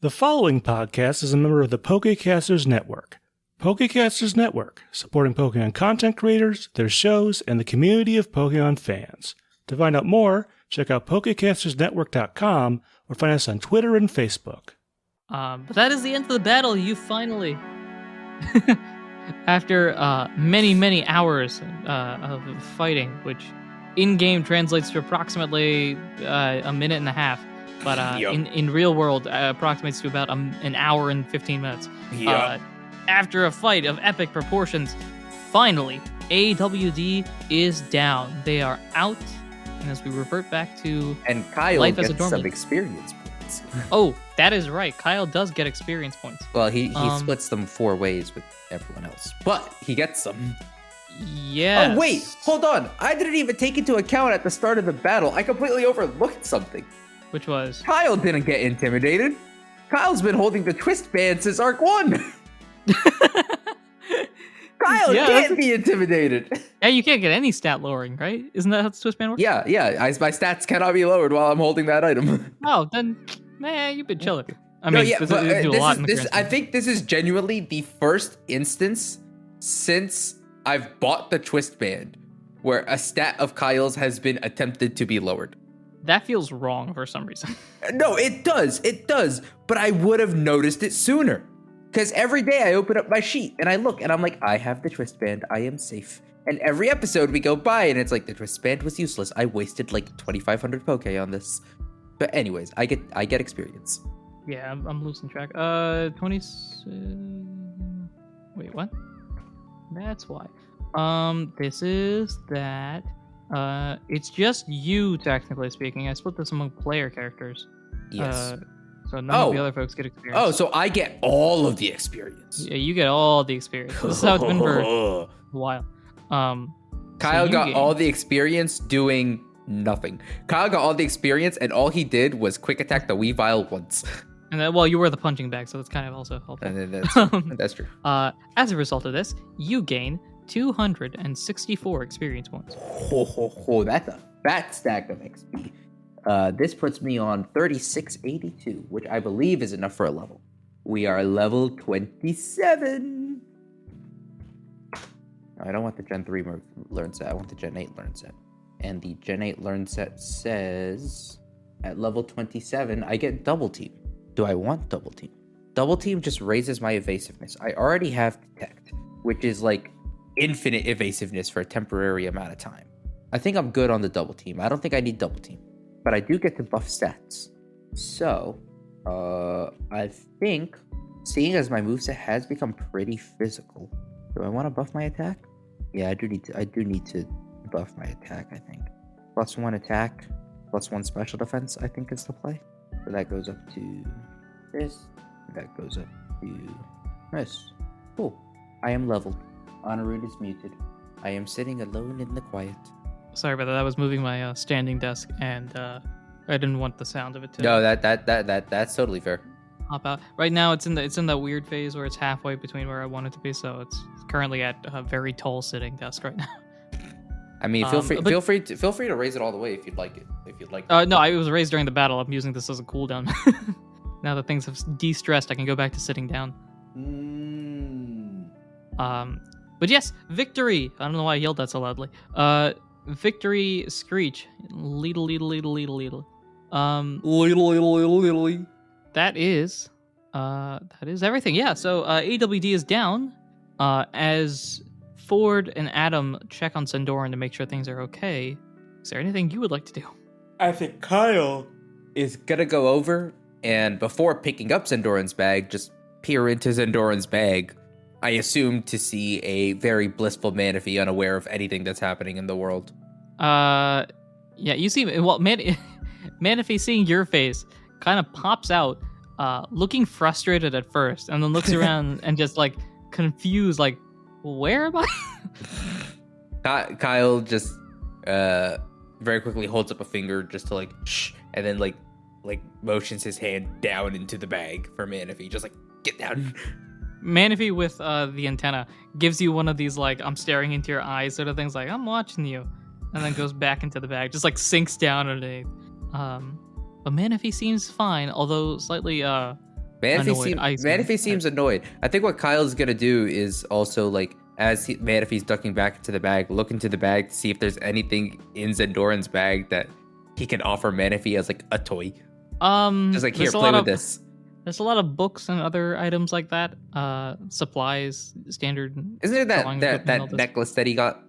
The following podcast is a member of the Pokecasters Network. Pokecasters Network, supporting Pokemon content creators, their shows, and the community of Pokemon fans. To find out more, check out PokecastersNetwork.com or find us on Twitter and Facebook. But that is the end of the battle. You finally, after many hours of fighting, which in-game translates to approximately a minute and a half, but in real world approximates to about an hour and 15 minutes. After a fight of epic proportions, finally, AWD is down. They are out, and as we revert back to and Kyle life gets as a dormant. some experience points. Oh, that is right. Kyle does get experience points. Well, he splits them 4 ways with everyone else, but he gets some. Yeah. Oh wait, hold on. I didn't even take into account at the start of the battle. I completely overlooked something. Which was? Kyle didn't get intimidated. Kyle's been holding the twist band since Arc 1. Kyle can't be intimidated. Yeah, you can't get any stat lowering, right? Isn't that how the twist band works? Yeah. My stats cannot be lowered while I'm holding that item. Oh, then, you've been chilling. I think this is genuinely the first instance since I've bought the twist band where a stat of Kyle's has been attempted to be lowered. That feels wrong for some reason. No, it does. But I would have noticed it sooner. Because every day I open up my sheet and I look and I'm like, I have the twist band. I am safe. And every episode we go by and it's like, the twist band was useless. I wasted like 2,500 Poke on this. But anyways, I get experience. Yeah, I'm losing track. 20. Wait, what? That's why. This is that. It's just you, technically speaking. I split this among player characters. Yes. So none of the other folks get experience. Oh, so I get all of the experience. Yeah, you get all the experience. This is how it's been for a while. Kyle got all the experience doing nothing. Kyle got all the experience, and all he did was quick attack the Weavile once. And then, you were the punching bag, so that's kind of also helpful. That's true. As a result of this, you gain 264 experience points. That's a fat stack of XP. This puts me on 3682, which I believe is enough for a level. We are level 27. I don't want the Gen 3 learn set. I want the Gen 8 learn set. And the Gen 8 learn set says at level 27, I get double team. Do I want double team? Double team just raises my evasiveness. I already have detect, which is like infinite evasiveness for a temporary amount of time. I think I'm good on the double team. I don't think I need double team. But I do get to buff stats. So, I think, seeing as my moveset has become pretty physical, do I want to buff my attack? Yeah, I do need to buff my attack, I think. +1 attack, +1 special defense, I think is the play. So that goes up to this, that goes up to this. Cool. I am leveled. Anirudh is muted. I am sitting alone in the quiet. Sorry about that. I was moving my standing desk, and I didn't want the sound of it to. No, that's totally fair. Hop out. Right now, it's in that weird phase where it's halfway between where I want it to be, so it's currently at a very tall sitting desk right now. I mean, feel free to raise it all the way if you'd like it. No, it was raised during the battle. I'm using this as a cooldown. Now that things have de-stressed, I can go back to sitting down. But yes, victory. I don't know why I yelled that so loudly. Victory screech. Leedle. That is everything. Yeah, so AWD is down as Ford and Adam check on Sandoran to make sure things are okay. Is there anything you would like to do? I think Kyle is gonna go over and before picking up Sandoran's bag, just peer into Sandoran's bag. I assume to see a very blissful Manaphy unaware of anything that's happening in the world. Yeah, you see, Manaphy seeing your face kind of pops out, looking frustrated at first, and then looks around and just like confused, like, where am I? Kyle just very quickly holds up a finger just to like shh, and then like motions his hand down into the bag for Manaphy, just like get down. Manaphy with the antenna gives you one of these like I'm staring into your eyes sort of things, like I'm watching you, and then goes back into the bag, just like sinks down underneath. But Manaphy seems fine, although slightly Manaphy seems annoyed. I think what Kyle's gonna do is also like, as Manaphy's ducking back into the bag, look into the bag to see if there's anything in Zendoran's bag that he can offer Manaphy as like a toy. Just like, here, play with this. There's a lot of books and other items like that. Supplies, standard. Isn't there that necklace that he got?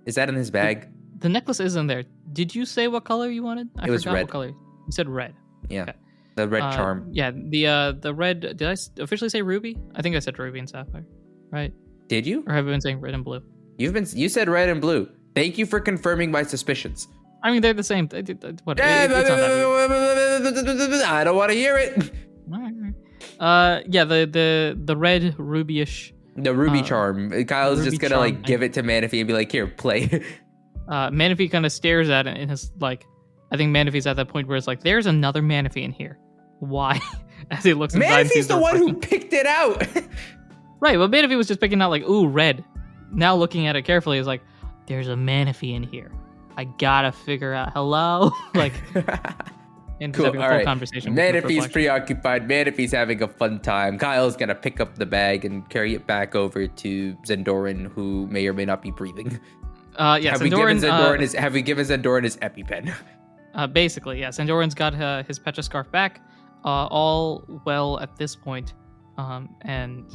Is that in his bag? The necklace is in there. Did you say what color you wanted? I was forgot red. What color. You said red. Yeah. Okay. The red charm. Yeah, the red. Did I officially say ruby? I think I said ruby and sapphire, right? Did you? Or have I been saying red and blue? You said red and blue. Thank you for confirming my suspicions. I mean, they're the same. What? It's not that weird. I don't want to hear it. Yeah, the red rubyish. The ruby charm. Kyle's ruby just gonna like give it to Manaphy and be like, here, play. Manaphy kind of stares at it and is like, I think Manaphy's at that point where it's like, there's another Manaphy in here. Why? As he looks inside. Manaphy's the one who picked it out. Right, well, Manaphy was just picking out like, ooh, red. Now looking at it carefully is like, there's a Manaphy in here. I gotta figure out, hello? Like, and cool. having a full conversation. Manaphy's preoccupied. Manaphy's having a fun time. Kyle's gonna pick up the bag and carry it back over to Zendoran, who may or may not be breathing. Yeah, have we given Zendoran his EpiPen? Basically, yeah. Zendoran's got his Petra scarf back. All well at this point. And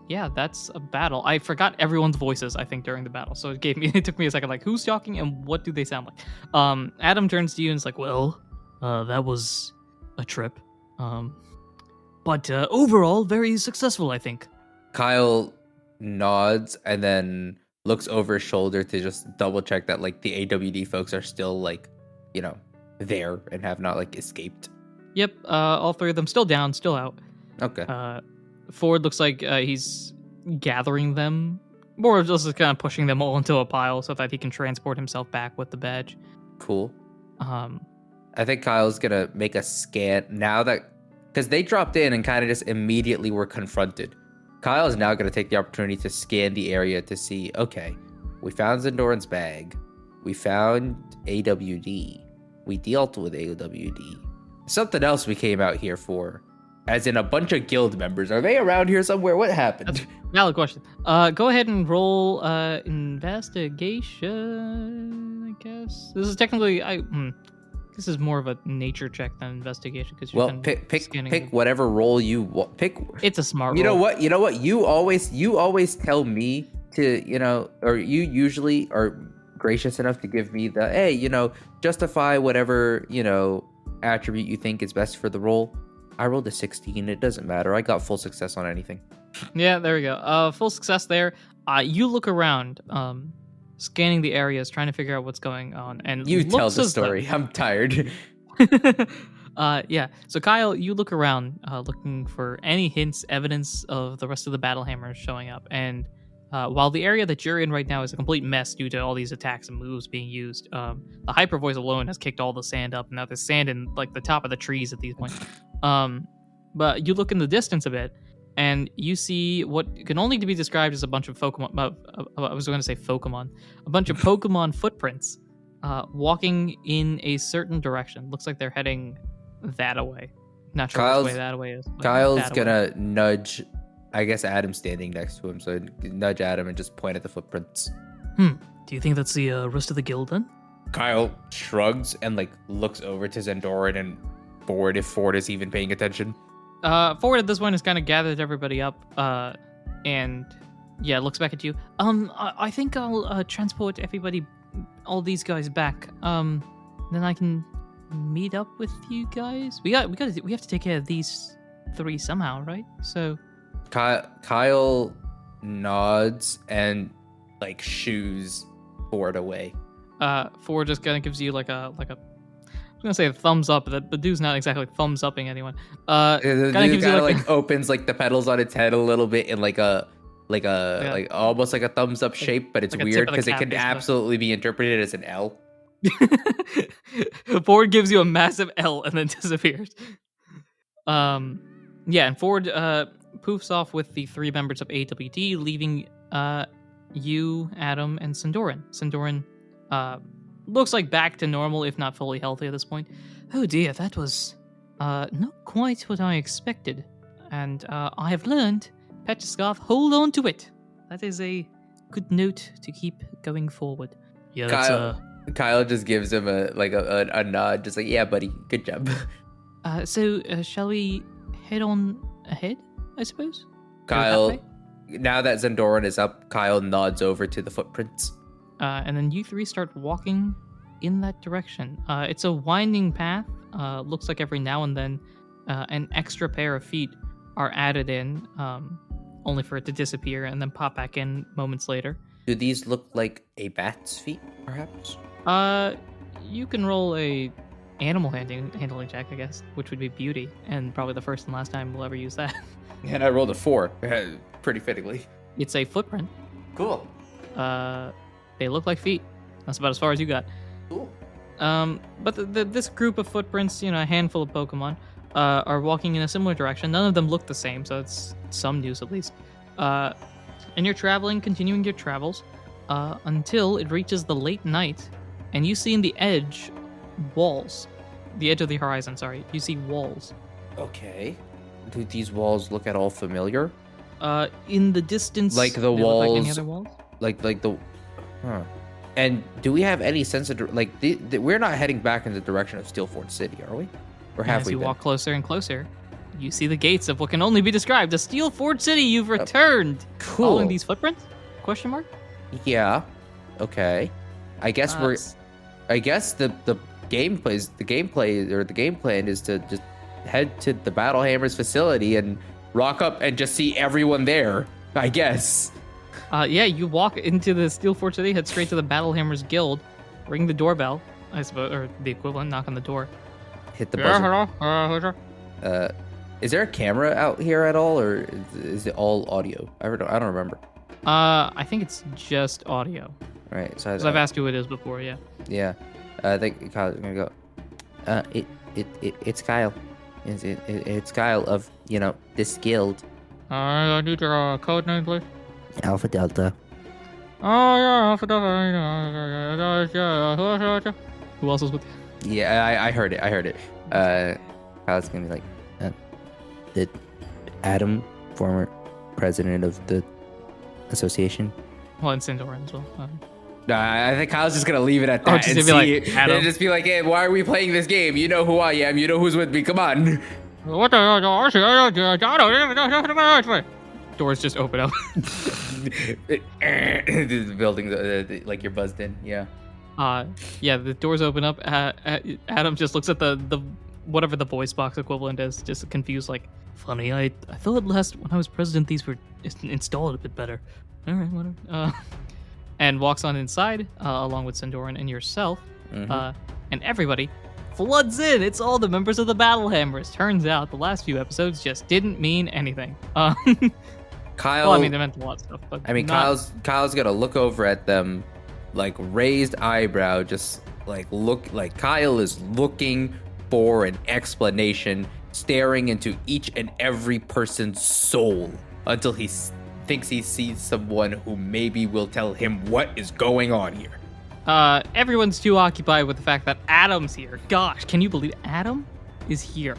yeah, that's a battle. I forgot everyone's voices, I think, during the battle. So it took me a second, like, who's talking and what do they sound like? Adam turns to you and is like, well, that was a trip. But overall, very successful, I think. Kyle nods and then looks over his shoulder to just double check that like the AWD folks are still like, there and have not like escaped. Yep, all three of them still down, still out. Okay. Ford looks like he's gathering them, more of just kind of pushing them all into a pile so that he can transport himself back with the badge. Cool. I think Kyle's gonna make a scan now that, because they dropped in and kind of just immediately were confronted. Kyle is now gonna take the opportunity to scan the area to see, okay, we found Zendoran's bag, we found AWD, we dealt with AWD. Something else we came out here for, as in a bunch of guild members. Are they around here somewhere? What happened? That's a valid question. Go ahead and roll investigation, I guess. This is technically, this is more of a nature check than investigation. Well, pick whatever role you want. Pick. It's a smart role. What? You know what? You always tell me to, or you usually are gracious enough to give me the, hey, justify whatever, attribute you think is best for the role. I rolled a 16. It doesn't matter. I got full success on anything. Yeah, there we go. Full success there. You look around, scanning the areas, trying to figure out what's going on. And you tell the story. I'm tired. Yeah. So Kyle, you look around, looking for any hints, evidence of the rest of the battle hammers showing up. And while the area that you're in right now is a complete mess due to all these attacks and moves being used, the hyper voice alone has kicked all the sand up. Now there's sand in like the top of the trees at these points. But you look in the distance a bit, and you see what can only be described as a bunch of Pokemon. I was going to say Pokemon, a bunch of Pokemon footprints, walking in a certain direction. Looks like they're heading that way. Not sure which way that way is. Kyle's gonna nudge. I guess Adam's standing next to him, so nudge Adam and just point at the footprints. Do you think that's the rest of the guild then? Kyle shrugs and like looks over to Zendoran and Ford, if Ford is even paying attention. Ford at this point has kind of gathered everybody up, and yeah, looks back at you. I think I'll transport everybody, all these guys back. Then I can meet up with you guys. We have to take care of these three somehow, right? So. Kyle nods and like shoos Ford away. Ford just kind of gives you like a. I was gonna say a thumbs up, but the dude's not exactly thumbs upping anyone. The dude kind of like opens like the petals on its head a little bit in like almost like a thumbs up shape, but it's like weird because it can absolutely be interpreted as an L. Ford gives you a massive L and then disappears. Yeah, and Ford poofs off with the three members of AWD, leaving you, Adam, and Zendoran. Zendoran looks like back to normal, if not fully healthy at this point. Oh dear, that was not quite what I expected. and I have learned, Pet Scarf, hold on to it. That is a good note to keep going forward. Yeah, that's Kyle just gives him a nod, just like, yeah, buddy, good job. So shall we head on ahead, I suppose? Kyle, now that Zendoran is up, Kyle nods over to the footprints. And then you three start walking in that direction. It's a winding path. Looks like every now and then an extra pair of feet are added in, only for it to disappear and then pop back in moments later. Do these look like a bat's feet, perhaps? You can roll a animal handling check, I guess, which would be beauty, and probably the first and last time we'll ever use that. And I rolled a 4, pretty fittingly. It's a footprint. Cool. They look like feet. That's about as far as you got. Cool. But this group of footprints, a handful of Pokemon, are walking in a similar direction. None of them look the same, so it's some news at least. And you're continuing your travels, until it reaches the late night, and you see in the edge the edge of the horizon, you see walls. Okay. Do these walls look at all familiar? In the distance, like the they walls, look like any other walls? like the, huh? And do we have any sense of we're not heading back in the direction of Steelfort City, are we? Or have As we? you been? walk closer and closer, you see the gates of what can only be described as Steelfort City. You've returned. Cool. Following these footprints? Question mark? Yeah. Okay. I guess I guess the game plan is to just head to the Battle Hammers facility and rock up and just see everyone there, I guess. Yeah, you walk into the Steelfort City, head straight to the Battle Hammers Guild, ring the doorbell, I suppose, or the equivalent, knock on the door. Hit the buzzer. Hello. Is there a camera out here at all, or is it all audio? I don't remember. I think it's just audio. Right. So I've asked who it is before, yeah. Yeah. I think Kyle's gonna go. It's Kyle. It's Kyle of this guild. I need your code name, please. Alpha Delta. Oh yeah, Alpha Delta. Who else is with you? Yeah, I heard it. Kyle's gonna be like, the Adam, former president of the association. Well, and Sandoran as well. I think Kyle's just gonna leave it at that and just be like, hey, why are we playing this game? You know who I am. You know who's with me. Come on. What the? Doors just open up. The building, like you're buzzed in. Yeah. Yeah. The doors open up. Adam just looks at the whatever the voice box equivalent is, just confused. Like, funny. I thought last when I was president these were installed a bit better. All right, whatever. And walks on inside, along with Sandoran and yourself, and everybody floods in. It's all the members of the Battle Hammers. Turns out the last few episodes just didn't mean anything. Kyle. Well, I mean, they meant a lot of stuff, but Kyle's gonna look over at them, like raised eyebrow, just like look like Kyle is looking for an explanation, staring into each and every person's soul until he thinks he sees someone who maybe will tell him what is going on here. Everyone's too occupied with the fact that Adam's here. Gosh, can you believe Adam is here?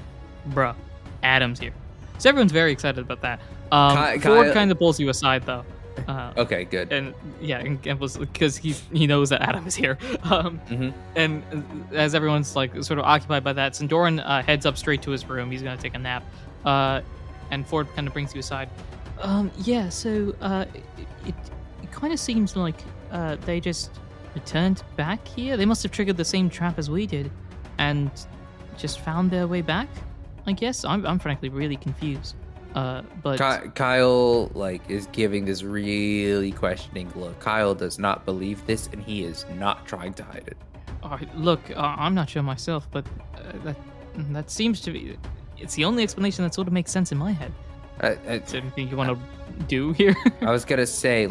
Bruh, Adam's here. So everyone's very excited about that. Ford kind of pulls you aside, though. Okay, good. And yeah, and was because he knows that Adam is here. And as everyone's like sort of occupied by that, Sandoran heads up straight to his room. He's gonna take a nap. And Ford kind of brings you aside. Yeah, so it kind of seems like they just returned back here. They must have triggered the same trap as we did, and just found their way back. I guess I'm frankly really confused. But Kyle is giving this really questioning look. Kyle does not believe this, and he is not trying to hide it. Look, I'm not sure myself, but that seems to be. It's the only explanation that sort of makes sense in my head. Is there anything you want to do here? I was gonna say,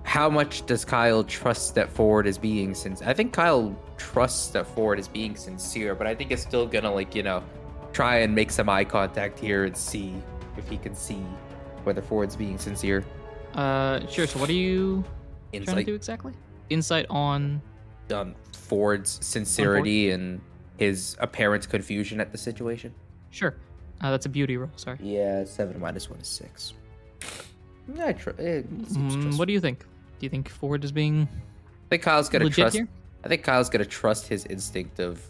how much does Kyle trust that Ford is being sincere? I think Kyle trusts that Ford is being sincere, but I think it's still gonna, try and make some eye contact here and see if he can see whether Ford's being sincere. Sure. So what are you Insight. trying to do exactly? Insight on Ford's sincerity and his apparent confusion at the situation. Sure. That's a beauty roll. Sorry. Yeah, 7 minus 1 is 6. Yeah, it seems trustworthy. What do you think? Do you think Ford is being I think Kyle's gonna legit trust. here? I think Kyle's gonna trust his instinct of,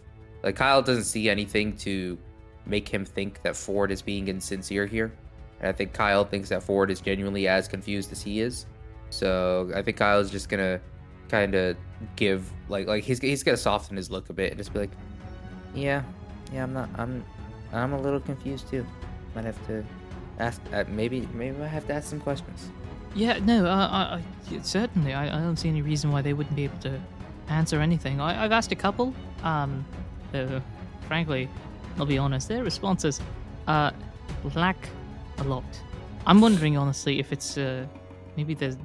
like, Kyle doesn't see anything to make him think that Ford is being insincere here, and I think Kyle thinks that Ford is genuinely as confused as he is. So I think Kyle's just gonna kind of give like he's gonna soften his look a bit and just be like, yeah, I'm a little confused too. Might have to ask. Maybe I have to ask some questions. Yeah, no, certainly. I don't see any reason why they wouldn't be able to answer anything. I've asked a couple. Frankly, I'll be honest, their responses lack a lot. I'm wondering, honestly, if it's maybe there's.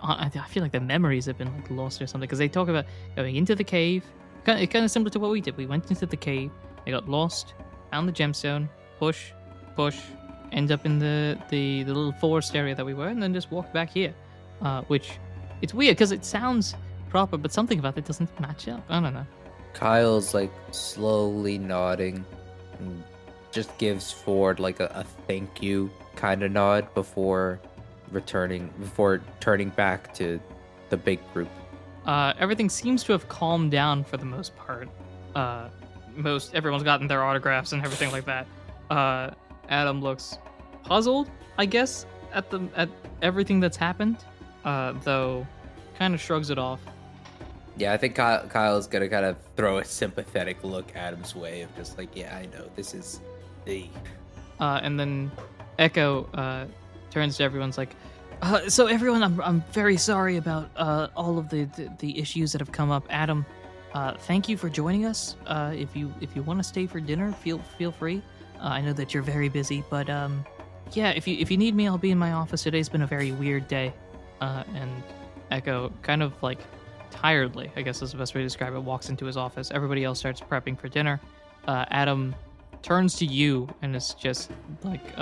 I feel like their memories have been like lost or something, because they talk about going into the cave. Kind of similar to what we did. We went into the cave, they got lost, found the gemstone, push, end up in the little forest area that we were, and then just walked back here. Which, it's weird, because it sounds proper, but something about it doesn't match up. I don't know. Kyle's like slowly nodding and just gives Ford like a thank you kind of nod before turning back to the big group. Everything seems to have calmed down for the most part. Everyone's gotten their autographs and everything like that. Adam looks puzzled, I guess, at everything that's happened, though kind of shrugs it off. Yeah, I think Kyle's gonna kind of throw a sympathetic look Adam's way of just like, yeah, I know, this is the... And then Echo turns to everyone's like, so everyone, I'm very sorry about all of the issues that have come up. Adam, thank you for joining us. If you want to stay for dinner, feel free. I know that you're very busy, but yeah, if you need me, I'll be in my office. Today's been a very weird day. And Echo, kind of like tiredly, I guess is the best way to describe it, walks into his office. Everybody else starts prepping for dinner. Adam turns to you and is just like,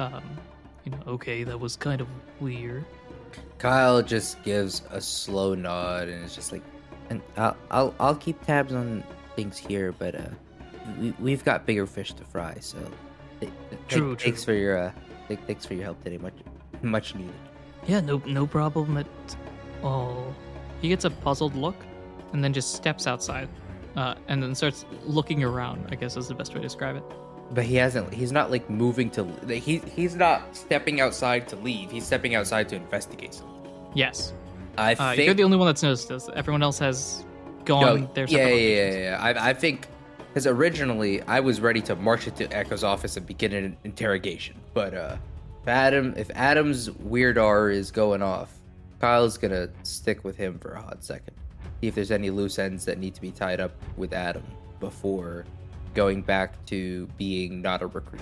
okay, that was kind of weird. Kyle just gives a slow nod and is just like, and I'll keep tabs on things here, but we've got bigger fish to fry. So True. Thanks for your help today, much needed. Yeah, no problem at all. He gets a puzzled look and then just steps outside, and then starts looking around, I guess is the best way to describe it. But he's not like moving to, he's not stepping outside to leave. He's stepping outside to investigate something. Yes. I think you're the only one that's noticed this. Everyone else has gone their separate locations. Yeah. I think, because originally I was ready to march into Echo's office and begin an interrogation. But if Adam's weird R is going off, Kyle's gonna stick with him for a hot second. See if there's any loose ends that need to be tied up with Adam before going back to being not a recruit.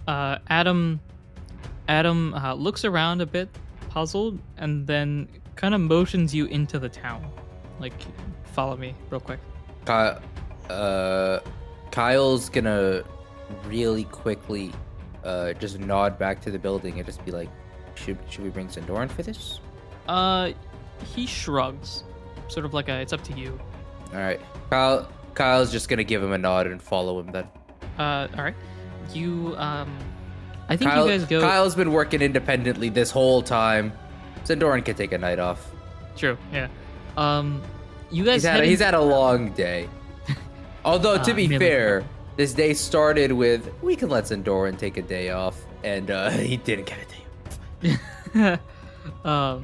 Adam looks around a bit, puzzled, and then kind of motions you into the town. Like, follow me real quick. Kyle's gonna really quickly just nod back to the building and just be like, should we bring Zendoran for this? He shrugs, sort of like it's up to you. All right, Kyle's just gonna give him a nod and follow him then. All right. You, I think you guys go... Kyle's been working independently this whole time. Zendoran can take a night off. True, yeah. You guys he's had a long day. Although, to be fair, this day started with, we can let Zendoran take a day off, and he didn't get a day off.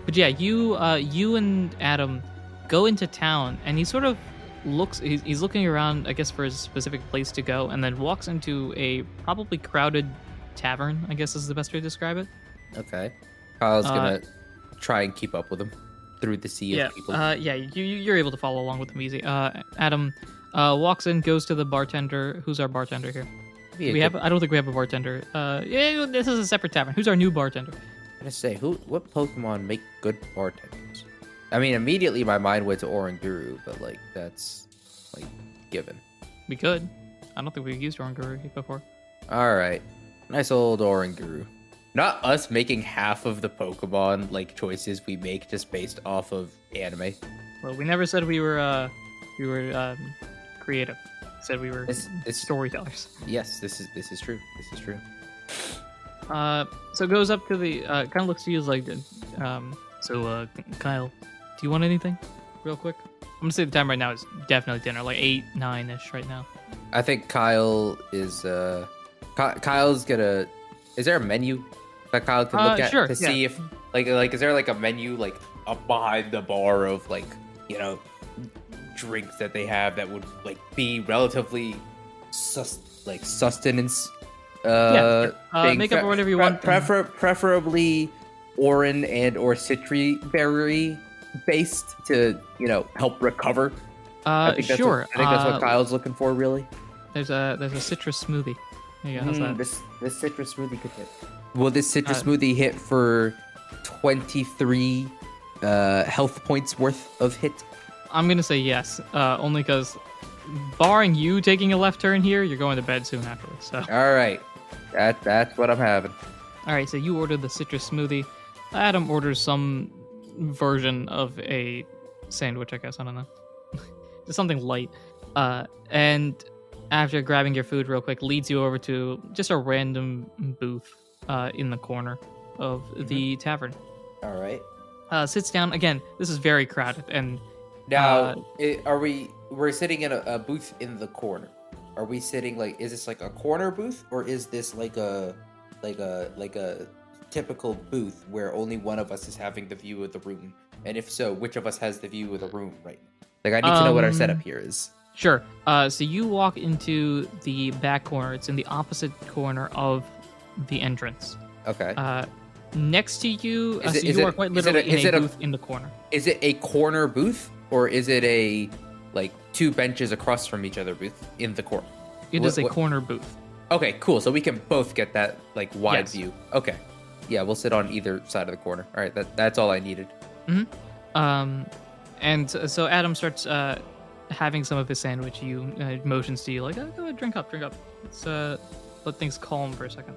But yeah, you and Adam go into town, and he sort of looks, he's looking around, I guess, for a specific place to go, and then walks into a probably crowded tavern, I guess is the best way to describe it. Okay. Kyle's gonna try and keep up with him through the sea of people. You're able to follow along with him easy. Adam walks in, goes to the bartender. Who's our bartender here? I don't think we have a bartender. Yeah, this is a separate tavern. Who's our new bartender? I'm gonna say, what Pokemon make good bartenders? I mean, immediately my mind went to Oranguru, but like that's like given. We could. I don't think we've used Oranguru before. All right, nice old Oranguru. Not us making half of the Pokemon like choices we make just based off of anime. Well, we never said we were creative. said we were storytellers. Yes, this is true. This is true. So it goes up to the kind of looks to you as like, Kyle, do you want anything, real quick? I'm gonna say the time right now is definitely dinner, like 8, 9-ish right now. I think Kyle is Kyle's gonna. Is there a menu that Kyle can look at to see if like is there like a menu like up behind the bar of like, you know, drinks that they have that would like be relatively sustenance. Make up whatever you want. Preferably orange and or citry berry based to, you know, help recover. Sure. I think that's what Kyle's looking for, really. There's a citrus smoothie. There you go. How's that? This citrus smoothie could hit. Will this citrus smoothie hit for 23 health points worth of hit? I'm gonna say yes, only because, barring you taking a left turn here, you're going to bed soon afterwards. So. All right, that's what I'm having. All right, so you ordered the citrus smoothie. Adam orders some version of a sandwich, I guess. I don't know, just something light. And after grabbing your food real quick, leads you over to just a random booth in the corner of the tavern. All right. Sits down again. This is very crowded, and now we're sitting in a booth in the corner. Are we sitting like, is this like a corner booth, or is this like a typical booth where only one of us is having the view of the room? And if so, which of us has the view of the room right now? Like, I need to know what our setup here is. Sure. So you walk into the back corner. It's in the opposite corner of the entrance. Okay. Next to you, you are quite literally in a booth in the corner. Is it a corner booth, or is it a like 2 benches across from each other booth in the corner? It is a corner booth. Okay, cool. So we can both get that like wide view. Okay. Yeah, we'll sit on either side of the corner. All right, that's all I needed. Mm-hmm. And so Adam starts having some of his sandwich. You motions to you like, go ahead, drink up. Let's let things calm for a second.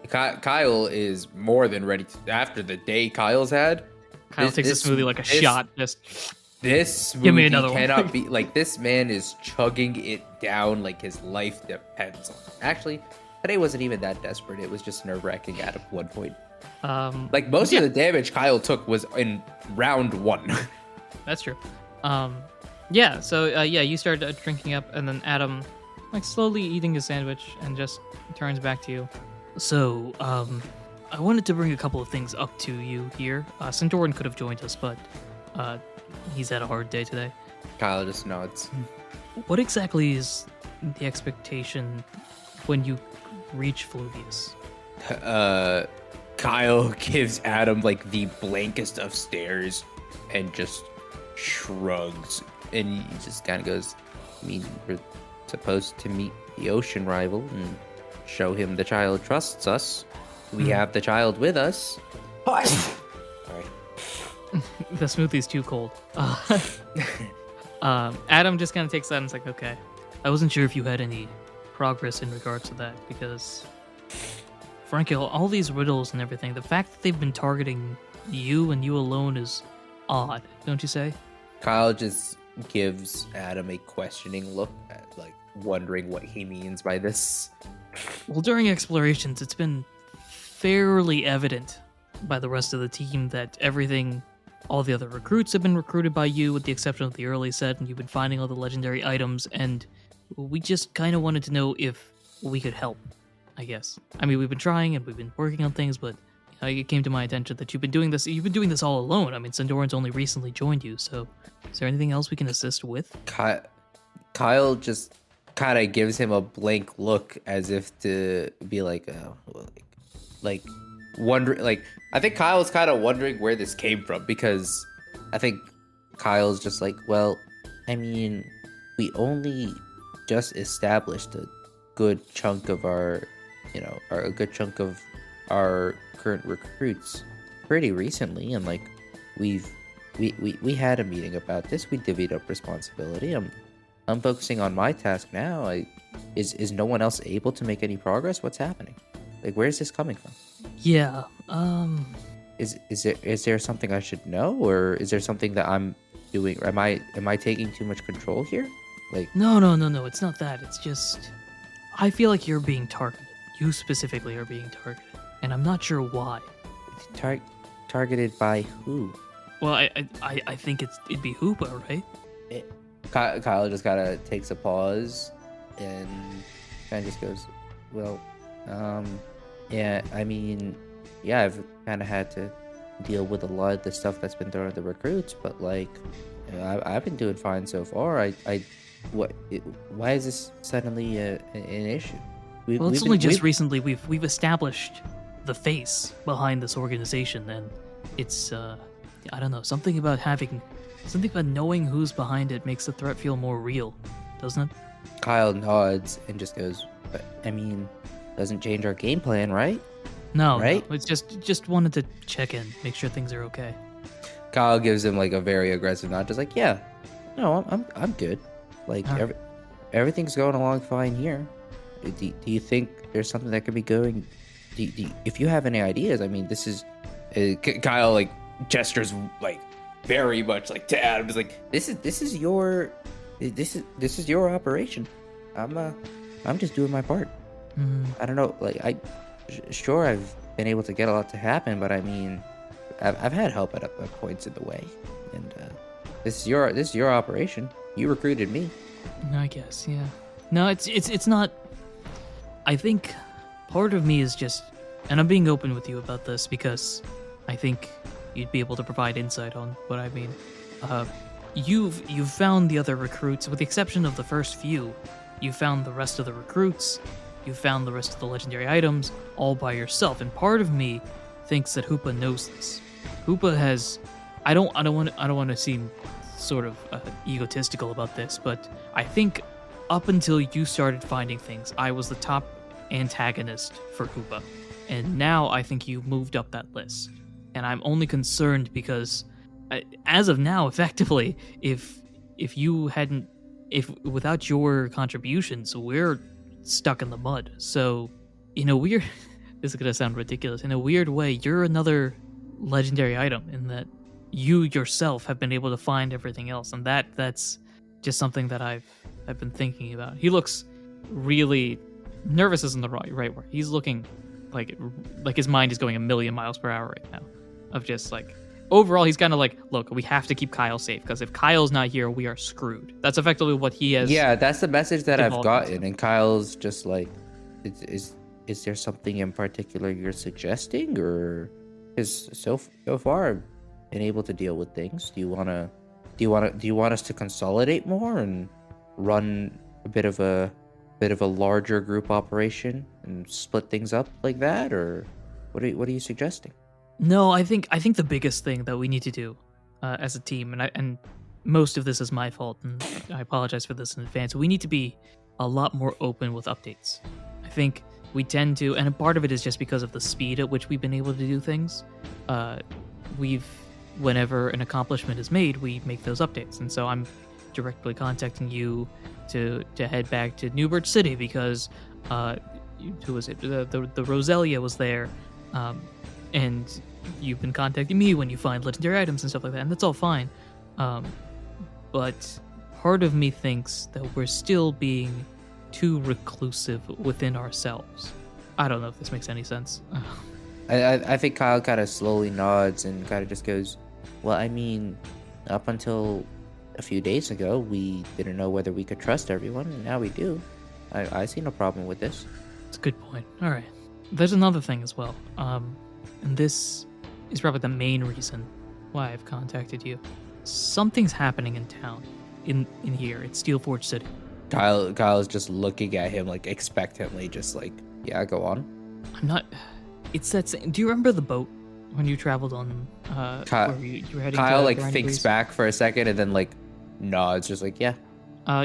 Kyle is more than ready to, after the day Kyle's had. Kyle takes a smoothie like a shot. Just this smoothie give me another cannot one. be like, this man is chugging it down like his life depends on it. Actually, today wasn't even that desperate. It was just nerve-wracking at one point. Like most of the damage Kyle took was in round 1. That's true. You start drinking up, and then Adam, like, slowly eating his sandwich, and just turns back to you. So, I wanted to bring a couple of things up to you here. Centauran could have joined us, but he's had a hard day today. Kyle just nods. What exactly is the expectation when you reach Fluvius? Kyle gives Adam like the blankest of stares and just shrugs, and he just kind of goes, I mean, we're supposed to meet the ocean rival and show him the child trusts us. We have the child with us. Sorry. The smoothie's too cold. Adam just kind of takes that and is like, okay. I wasn't sure if you had any progress in regards to that, because frankly, all these riddles and everything, the fact that they've been targeting you and you alone is odd, don't you say? Kyle just gives Adam a questioning look, at, like, wondering what he means by this. Well, during explorations, it's been fairly evident by the rest of the team that all the other recruits have been recruited by you, with the exception of the early set, and you've been finding all the legendary items, and we just kind of wanted to know if we could help, I guess. I mean, we've been trying and we've been working on things, but it came to my attention that you've been doing this all alone. I mean, Centauran's only recently joined you, so is there anything else we can assist with? Kyle just kind of gives him a blank look, as if to be like, wondering, like, I think Kyle's kind of wondering where this came from, because I think Kyle's just like, well, I mean, we only just established a good chunk of our current recruits pretty recently, and like we had a meeting about this. We divvied up responsibility. I'm focusing on my task now. Is no one else able to make any progress? What's happening? Like, where is this coming from? Yeah. Is there something I should know, or is there something that I'm doing? Am I taking too much control here? Like, No, it's not that. It's just I feel like you're being targeted. You specifically are being targeted, and I'm not sure why. targeted by who? Well, I think it'd be Hoopa, right? Kyle just kind of takes a pause and kind of just goes, well, yeah, I mean, yeah, I've kind of had to deal with a lot of the stuff that's been thrown at the recruits, but like, you know, I've been doing fine so far. Why is this suddenly an issue? Well, it's only just recently we've established the face behind this organization, and it's I don't know, something about knowing who's behind it makes the threat feel more real, doesn't it? Kyle nods and just goes, but, I mean, doesn't change our game plan, right? No, right? No, it's just wanted to check in, make sure things are okay. Kyle gives him like a very aggressive nod, just like, yeah, no, I'm good. Like everything's going along fine here. Do you think there's something that could be going? If you have any ideas, I mean, this is Kyle like gestures like very much like to Adam. He's like, this is your operation. I'm just doing my part. I don't know, like sure I've been able to get a lot to happen, but I mean, I've had help at points in the way, and this is your operation. You recruited me. I guess, yeah. No, it's not. I think part of me is just, and I'm being open with you about this because I think you'd be able to provide insight on what I mean. You've found the other recruits, with the exception of the first few. You found the rest of the recruits. You found the rest of the legendary items all by yourself, and part of me thinks that Hoopa knows this. Hoopa has. I don't want to seem sort of egotistical about this, but I think up until you started finding things, I was the top antagonist for Hoopa, and now I think you moved up that list. And I'm only concerned because, as of now, effectively, if without your contributions, we're stuck in the mud. So, in a weird, this is gonna sound ridiculous. In a weird way, you're another legendary item in that you yourself have been able to find everything else, and that's just something that I've been thinking about. He looks really nervous, isn't the right word. He's looking like his mind is going a million miles per hour right now. Of just like, overall, he's kind of like, look, we have to keep Kyle safe, because if Kyle's not here, we are screwed. That's effectively what he has. Yeah, that's the message that I've gotten, and Kyle's just like, is there something in particular you're suggesting, or is so far I've been able to deal with things? Do you want us to consolidate more and run a bit of a larger group operation and split things up like that, or what are you suggesting? No, I think the biggest thing that we need to do as a team, and most of this is my fault, and I apologize for this in advance. We need to be a lot more open with updates. I think we tend to, and a part of it is just because of the speed at which we've been able to do things. Whenever an accomplishment is made, we make those updates, and so I'm directly contacting you to head back to Newbridge City because who was it? The Roselia was there. And you've been contacting me when you find legendary items and stuff like that, and that's all fine. But part of me thinks that we're still being too reclusive within ourselves. I don't know if this makes any sense. I think Kyle kind of slowly nods and kind of just goes, well, I mean, up until a few days ago, we didn't know whether we could trust everyone, and now we do. I see no problem with this. That's a good point. All right. There's another thing as well. And this is probably the main reason why I've contacted you. Something's happening in town, in here, at Steelforge City. Kyle is just looking at him like expectantly, just like, yeah, go on. I'm not. It's that. Do you remember the boat when you traveled on? Kyle, where you were heading Kyle to like Granny thinks Breeze? back for a second and then like nods, just like, yeah.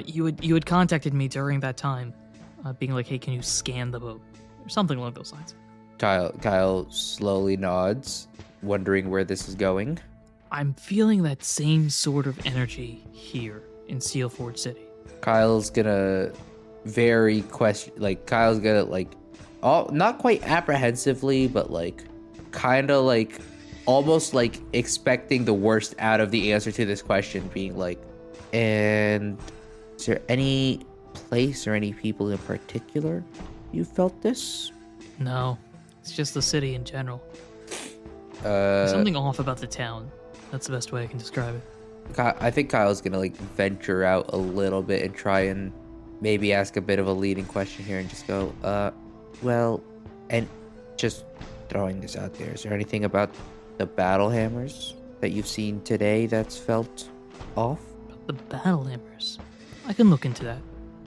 You had contacted me during that time, being like, hey, can you scan the boat or something along those lines. Kyle slowly nods, wondering where this is going. I'm feeling that same sort of energy here in Steelforge City. Kyle's gonna not quite apprehensively, but like kind of like almost like expecting the worst out of the answer to this question, being like, and Is there any place or any people in particular you felt this? No, it's just the city in general. There's Uh, something off about the town. That's the best way I can describe it. I think Kyle's gonna like venture out a little bit and try and maybe ask a bit of a leading question here and just go, well, and just throwing this out there. Is there anything about the battle hammers that you've seen today that's felt off? The battle hammers. I can look into that.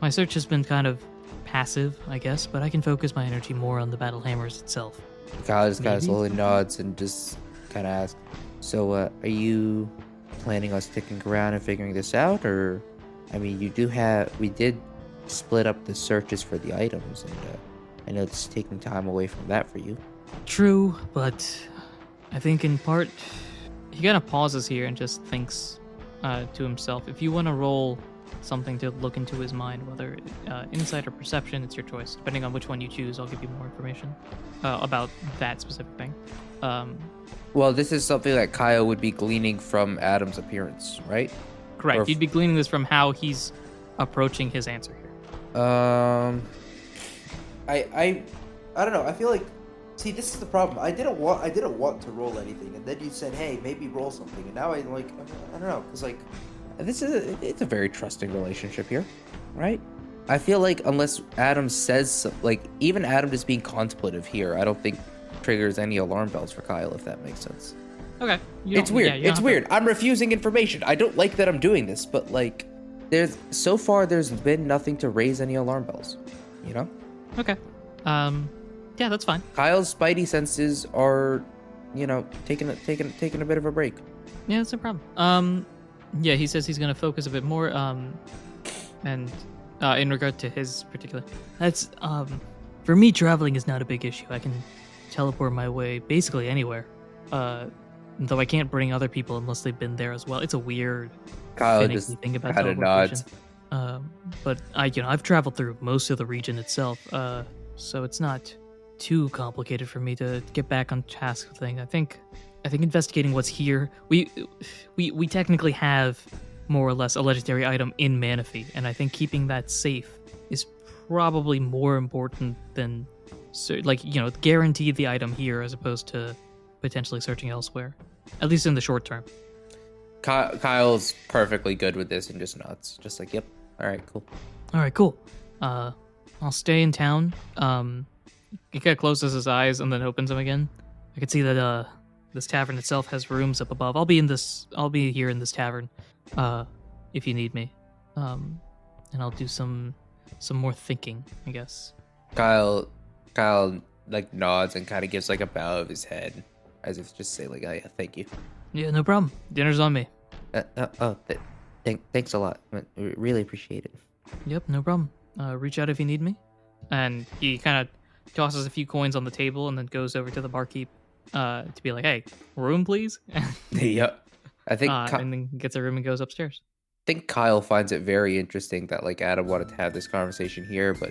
My search has been kind of passive, I guess, but I can focus my energy more on the battle hammers itself. Kyle just kind of Maybe. slowly nods and just kind of asks, so, are you planning on sticking around and figuring this out? Or, I mean, we did split up the searches for the items, and I know it's taking time away from that for you. True, but I think in part, he kind of pauses here and just thinks to himself. If you want to roll something to look into his mind, whether insight or perception, it's your choice. Depending on which one you choose, I'll give you more information about that specific thing. Well, this is something that Kyle would be gleaning from Adam's appearance, right? Correct. Or You'd be gleaning this from how he's approaching his answer here. I don't know. I feel like, see, this is the problem. I didn't want to roll anything, and then you said, "Hey, maybe roll something," and now I'm like, I don't know, because like, It's a very trusting relationship here, right? I feel like unless Adam says, like, even Adam just being contemplative here, I don't think triggers any alarm bells for Kyle, if that makes sense. Okay. It's weird. Yeah, you don't It's have weird. I'm refusing information. I don't like that I'm doing this, but like, there's been nothing to raise any alarm bells, you know? to. Okay. Yeah, that's fine. Kyle's spidey senses are, you know, taking a bit of a break. Yeah, that's no problem. Yeah, he says he's gonna focus a bit more. And in regard to his particular, that's for me, traveling is not a big issue. I can teleport my way basically anywhere. Though I can't bring other people unless they've been there as well. It's a weird, Kyle finicky just thing about kind of teleportation. nods. But I've traveled through most of the region itself, so it's not too complicated for me to get back on task with things. I think investigating what's here, we technically have more or less a legendary item in Manaphy, and I think keeping that safe is probably more important than guarantee the item here as opposed to potentially searching elsewhere, at least in the short term. Kyle's perfectly good with this and just nods, just like, yep, all right, cool. All right, cool. I'll stay in town. He kind of closes his eyes and then opens them again. I can see that this tavern itself has rooms up above. I'll be here in this tavern, if you need me. And I'll do some more thinking, I guess. Kyle like nods and kind of gives like a bow of his head, as if just say like, oh yeah, thank you. Yeah, no problem. Dinner's on me. Thanks a lot. We really appreciate it. Yep, no problem. Reach out if you need me. And he kind of tosses a few coins on the table and then goes over to the barkeep to be like, hey, room, please? Yep. I think and then gets a room and goes upstairs. think Kyle finds it very interesting that like Adam wanted to have this conversation here, but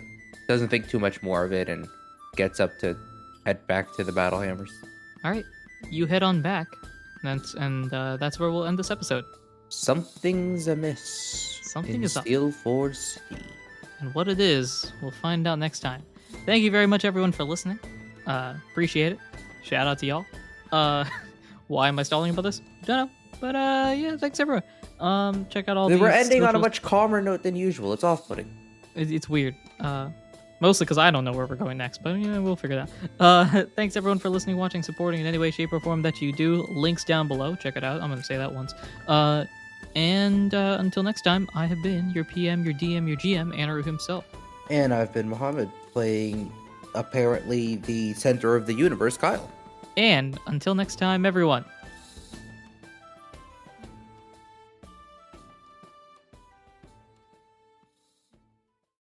doesn't think too much more of it and gets up to head back to the battle hammers. All right, you head on back. That's where we'll end this episode. Something's amiss. Something in is up. Steel Forge City. And what it is, we'll find out next time. Thank you very much, everyone, for listening. Appreciate it. Shout out to y'all. Why am I stalling about this? Don't know. But yeah, thanks everyone. Check out all We're these ending on a socials. much calmer note than usual. It's off-putting. It's weird. Mostly because I don't know where we're going next, but yeah, we'll figure it out. Thanks everyone for listening, watching, supporting in any way, shape, or form that you do. Links down below. Check it out. I'm going to say that once. And until next time, I have been your PM, your DM, your GM, Anirudh himself. And I've been Muhammad, playing apparently the center of the universe, Kyle. And until next time, everyone,